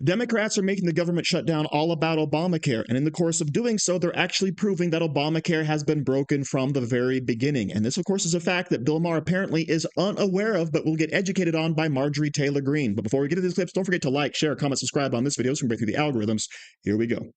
Democrats are making the government shutdown all about Obamacare, and in the course of doing so, they're actually proving that Obamacare has been broken from the very beginning. And this, of course, is a fact that Bill Maher apparently is unaware of, but will get educated on by Marjorie Taylor Greene. But before we get to these clips, don't forget to like, share, comment, subscribe on this video so we can break through the algorithms. Here we go.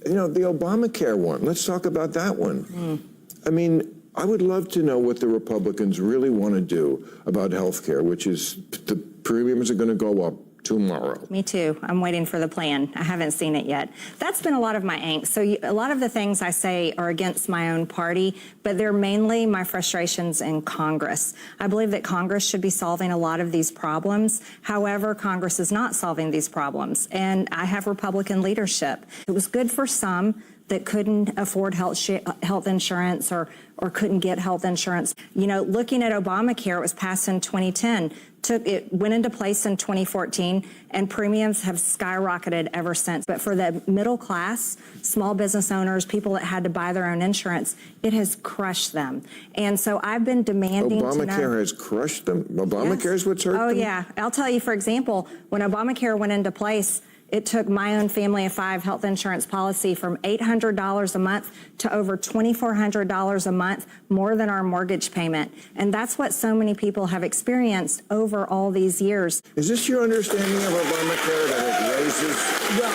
You know, the Obamacare one, let's talk about that one. I mean, I would love to know what the Republicans really want to do about health care, which is the premiums are going to go up tomorrow. Me too. I'm waiting for the plan. I haven't seen it yet. That's been a lot of my angst. So a lot of the things I say are against my own party, but they're mainly my frustrations in Congress. I believe that Congress should be solving a lot of these problems. However, Congress is not solving these problems. And I have Republican leadership. It was good for some that couldn't afford health insurance or couldn't get health insurance. You know, looking at Obamacare, it was passed in 2010. It went into place in 2014, and premiums have skyrocketed ever since. But for the middle class, small business owners, people that had to buy their own insurance, it has crushed them. And so I've been demanding Obamacare has crushed them? Obamacare is what's hurt them? Oh, yeah. I'll tell you, for example, when Obamacare went into place, it took my own family of 5 health insurance policy from $800 a month to over $2,400 a month, more than our mortgage payment. And that's what so many people have experienced over all these years. Is this your understanding of Obamacare, that it raises? Well,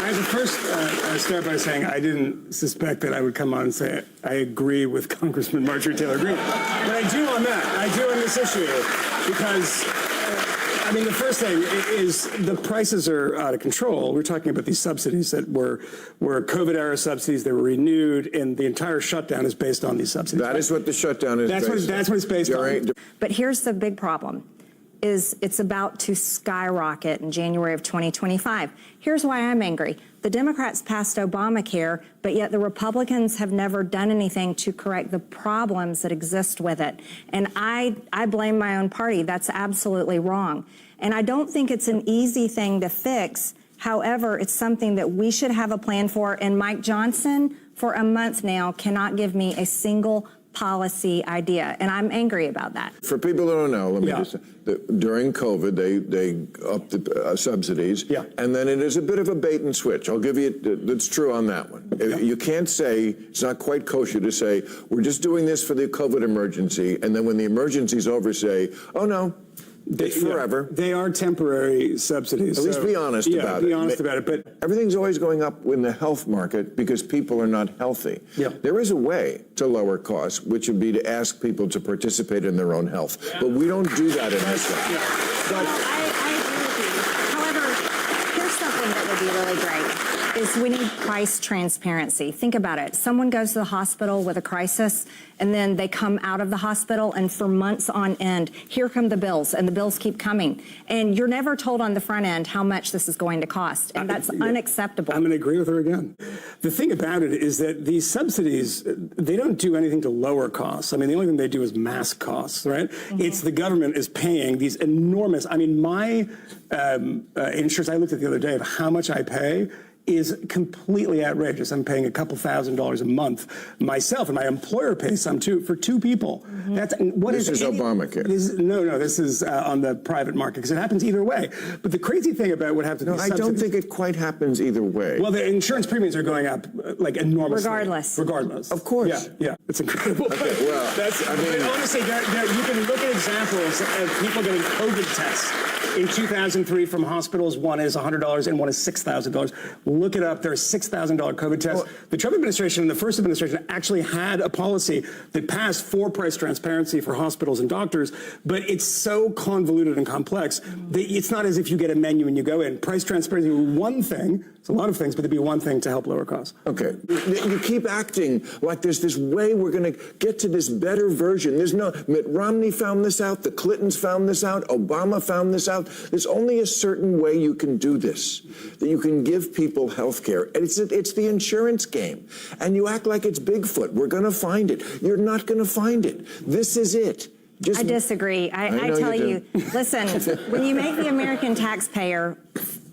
I have to first start by saying I didn't suspect that I would come on and say I agree with Congressman Marjorie Taylor Greene. But I do on that. I do on this issue because I mean, the first thing is the prices are out of control. We're talking about these subsidies that were COVID-era subsidies. They were renewed, and the entire shutdown is based on these subsidies. That is what the shutdown is based on. That's what it's based on. But here's the big problem. It's about to skyrocket in January of 2025. Here's why I'm angry. The Democrats passed Obamacare, but yet the Republicans have never done anything to correct the problems that exist with it. And I blame my own party. That's absolutely wrong. And I don't think it's an easy thing to fix. However, it's something that we should have a plan for. And Mike Johnson, for a month now, cannot give me a single policy idea, and I'm angry about that. For people who don't know, let me just say, during COVID, they upped the subsidies, and then it is a bit of a bait and switch. I'll give you, that's true on that one. You can't say, it's not quite kosher to say, we're just doing this for the COVID emergency, and then when the emergency's over, say, oh no, it's forever. They are temporary subsidies. At least be honest about it. Be honest about it. But everything's always going up in the health market because people are not healthy. There is a way to lower costs, which would be to ask people to participate in their own health. But we don't do that in this way. Well, I agree with you. However, here's something that would be really great. Is we need price transparency. Think about it. Someone goes to the hospital with a crisis, and then they come out of the hospital, and for months on end, here come the bills, and the bills keep coming. And you're never told on the front end how much this is going to cost, and that's unacceptable. I'm going to agree with her again. The thing about it is that these subsidies, they don't do anything to lower costs. I mean, the only thing they do is mask costs, right? It's the government is paying these enormous, I mean, my insurance, I looked at the other day of how much I pay, is completely outrageous. I'm paying a couple $1,000s a month myself, and my employer pays some too for 2 people. That's what this is Obamacare. No, this is on the private market because it happens either way. But the crazy thing about what happens, I don't think it quite happens either way. Well, the insurance premiums are going up like enormously. Regardless. Of course. Yeah, it's incredible. Okay, well, I mean, honestly, you can look at examples of people getting COVID tests in 2003 from hospitals. One is $100 and one is $6,000. Look it up. There are $6,000 COVID tests. The Trump administration and the first administration actually had a policy that passed for price transparency for hospitals and doctors, but it's so convoluted and complex that it's not as if you get a menu and you go in. Price transparency would be one thing. It's a lot of things, but it'd be one thing to help lower costs. Okay. You keep acting like there's this way we're going to get to this better version. There's no, Mitt Romney found this out, the Clintons found this out, Obama found this out. There's only a certain way you can do this, that you can give people health care. And it's the insurance game. And you act like it's Bigfoot. We're going to find it. You're not going to find it. This is it. I disagree. I tell you, listen, when you make the American taxpayer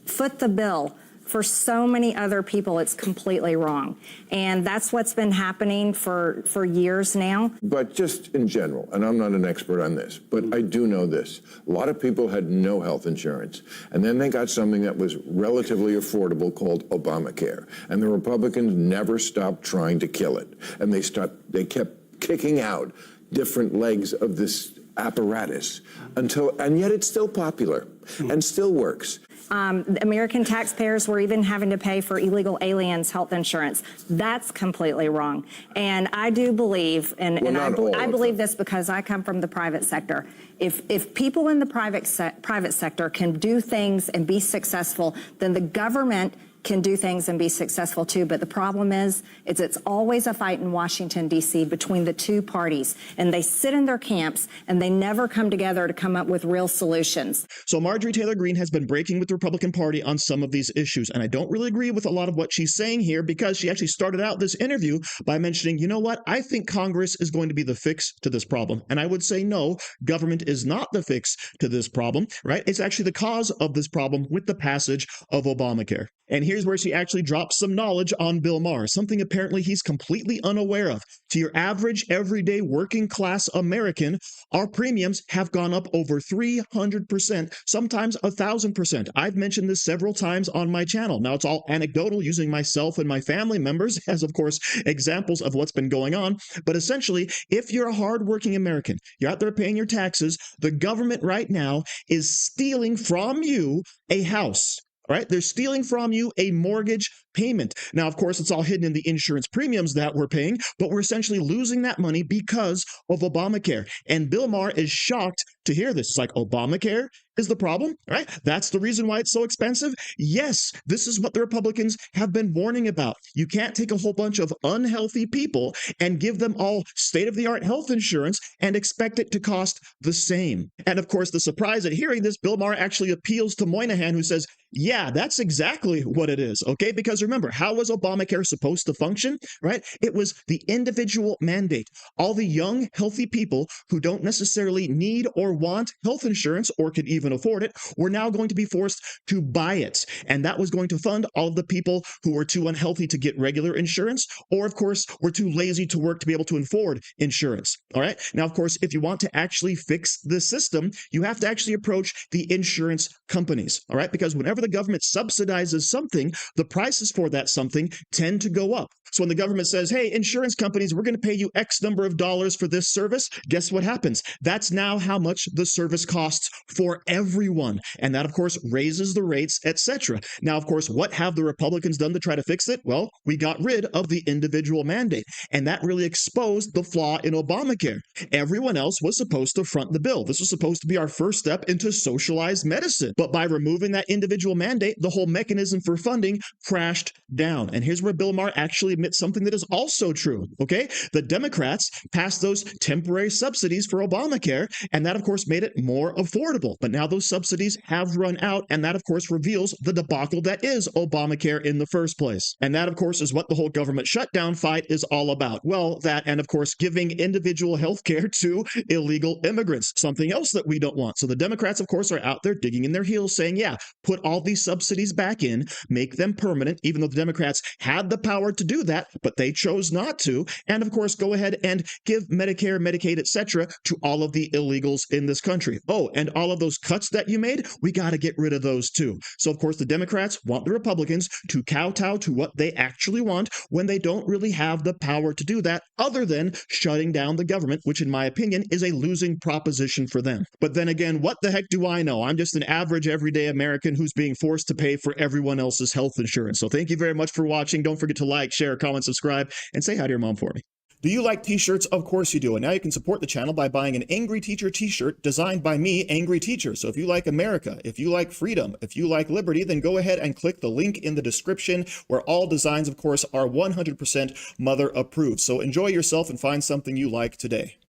foot the bill For so many other people, it's completely wrong. And that's what's been happening for years now. But just in general, and I'm not an expert on this, but I do know this. A lot of people had no health insurance, and then they got something that was relatively affordable called Obamacare. And the Republicans never stopped trying to kill it. And they kept kicking out different legs of this apparatus and yet it's still popular and still works. American taxpayers were even having to pay for illegal aliens' health insurance. That's completely wrong. And I do believe, and I believe this because I come from the private sector. If people in the private sector can do things and be successful, then the government can do things and be successful too. But the problem is, it's always a fight in Washington, D.C. between the two parties. And they sit in their camps and they never come together to come up with real solutions. So Marjorie Taylor Greene has been breaking with the Republican Party on some of these issues. And I don't really agree with a lot of what she's saying here, because she actually started out this interview by mentioning, you know what, I think Congress is going to be the fix to this problem. And I would say, no, government is not the fix to this problem, right? It's actually the cause of this problem with the passage of Obamacare. And here's where she actually drops some knowledge on Bill Maher, something apparently he's completely unaware of. To your average, everyday, working class American, our premiums have gone up over 300%, sometimes 1,000%. I've mentioned this several times on my channel. Now, it's all anecdotal, using myself and my family members as, of course, examples of what's been going on. But essentially, if you're a hardworking American, you're out there paying your taxes, the government right now is stealing from you a house. Right? They're stealing from you a mortgage payment. Now, of course, it's all hidden in the insurance premiums that we're paying, but we're essentially losing that money because of Obamacare. And Bill Maher is shocked to hear this. It's like, Obamacare is the problem, right? That's the reason why it's so expensive? Yes, this is what the Republicans have been warning about. You can't take a whole bunch of unhealthy people and give them all state-of-the-art health insurance and expect it to cost the same. And of course, the surprise at hearing this, Bill Maher actually appeals to Moynihan, who says, yeah, that's exactly what it is, okay? Because remember, how was Obamacare supposed to function, right? It was the individual mandate. All the young, healthy people who don't necessarily need or want health insurance or could even afford it were now going to be forced to buy it. And that was going to fund all of the people who were too unhealthy to get regular insurance, or of course, were too lazy to work to be able to afford insurance, all right? Now, of course, if you want to actually fix the system, you have to actually approach the insurance companies, all right? Because whenever the government subsidizes something, the prices for that something tend to go up. So when the government says, hey, insurance companies, we're going to pay you X number of dollars for this service, guess what happens? That's now how much the service costs for everyone. And that, of course, raises the rates, etc. Now, of course, what have the Republicans done to try to fix it? Well, we got rid of the individual mandate. And that really exposed the flaw in Obamacare. Everyone else was supposed to front the bill. This was supposed to be our first step into socialized medicine. But by removing that individual mandate, the whole mechanism for funding crashed down. And here's where Bill Maher actually admits something that is also true, okay? The Democrats passed those temporary subsidies for Obamacare, and that, of course, made it more affordable. But now those subsidies have run out, and that, of course, reveals the debacle that is Obamacare in the first place. And that, of course, is what the whole government shutdown fight is all about. Well, that, and of course, giving individual health care to illegal immigrants, something else that we don't want. So the Democrats, of course, are out there digging in their heels saying, yeah, put all these subsidies back in, make them permanent, even though the Democrats had the power to do that, but they chose not to. And of course, go ahead and give Medicare, Medicaid, etc. to all of the illegals in this country. Oh, and all of those cuts that you made, we got to get rid of those too. So of course, the Democrats want the Republicans to kowtow to what they actually want when they don't really have the power to do that, other than shutting down the government, which in my opinion is a losing proposition for them. But then again, what the heck do I know? I'm just an average everyday American who's being forced to pay for everyone else's health insurance. So thank you very much for watching. Don't forget to like, share, comment, subscribe, and say hi to your mom for me. Do you like t-shirts? Of course you do. And now you can support the channel by buying an Angry Teacher t-shirt designed by me, Angry Teacher. So if you like America, if you like freedom, if you like liberty, then go ahead and click the link in the description, where all designs, of course, are 100% mother approved. So enjoy yourself and find something you like today.